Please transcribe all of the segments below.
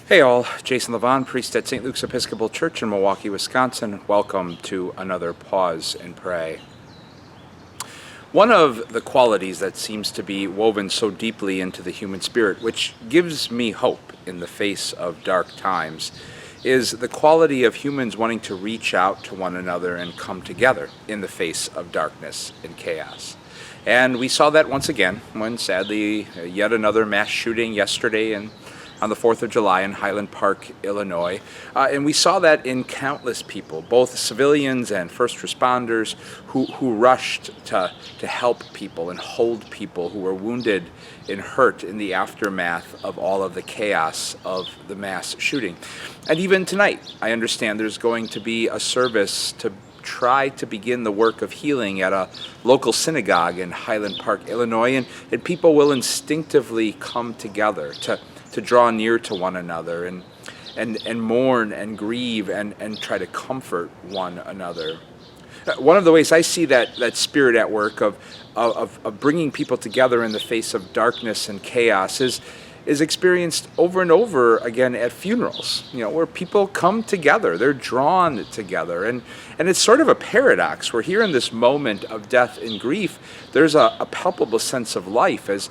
Hey all, Jason Levon, priest at St. Luke's Episcopal Church in Milwaukee, Wisconsin. Welcome to another Pause and Pray. One of the qualities that seems to be woven so deeply into the human spirit, which gives me hope in the face of dark times, is the quality of humans wanting to reach out to one another and come together in the face of darkness and chaos. And we saw that once again when, sadly, yet another mass shooting yesterday on the 4th of July in Highland Park, Illinois. And we saw that in countless people, both civilians and first responders who rushed to help people and hold people who were wounded and hurt in the aftermath of all of the chaos of the mass shooting. And even tonight, I understand there's going to be a service to try to begin the work of healing at a local synagogue in Highland Park, Illinois, and people will instinctively come together to draw near to one another and mourn and grieve and try to comfort one another. One of the ways I see that spirit at work of bringing people together in the face of darkness and chaos is experienced over and over again at funerals, where people come together, they're drawn together. And it's sort of a paradox, where here in this moment of death and grief, there's a palpable sense of life as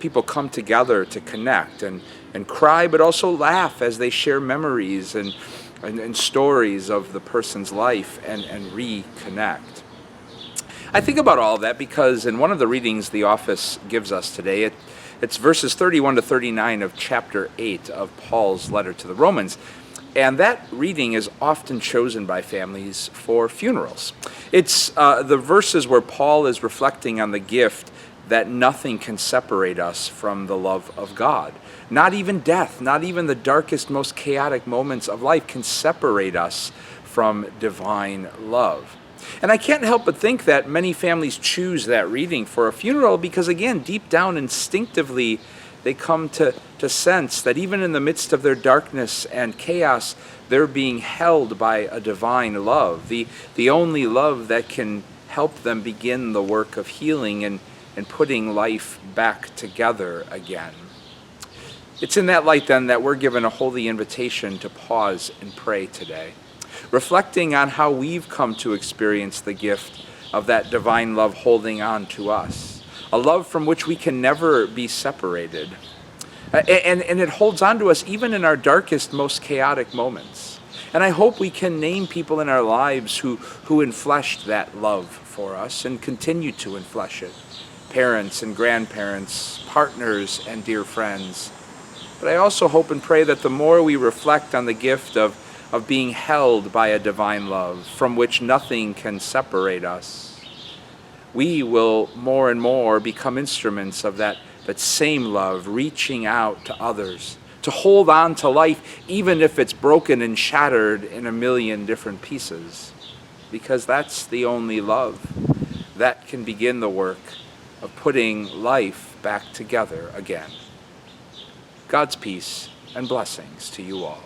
people come together to connect and cry, but also laugh as they share memories and stories of the person's life and reconnect. I think about all of that because in one of the readings the office gives us today, it's verses 31 to 39 of chapter 8 of Paul's letter to the Romans. And that reading is often chosen by families for funerals. It's the verses where Paul is reflecting on the gift that nothing can separate us from the love of God. Not even death, not even the darkest, most chaotic moments of life can separate us from divine love. And I can't help but think that many families choose that reading for a funeral because, again, deep down instinctively, they come to sense that even in the midst of their darkness and chaos, they're being held by a divine love, the only love that can help them begin the work of healing and putting life back together again. It's in that light, then, that we're given a holy invitation to pause and pray today, reflecting on how we've come to experience the gift of that divine love holding on to us, a love from which we can never be separated. And it holds on to us even in our darkest, most chaotic moments. And I hope we can name people in our lives who enfleshed that love for us and continue to enflesh it. Parents and grandparents, partners and dear friends. But I also hope and pray that the more we reflect on the gift of being held by a divine love from which nothing can separate us, we will more and more become instruments of that same love, reaching out to others, to hold on to life, even if it's broken and shattered in a million different pieces, because that's the only love that can begin the work of putting life back together again. God's peace and blessings to you all.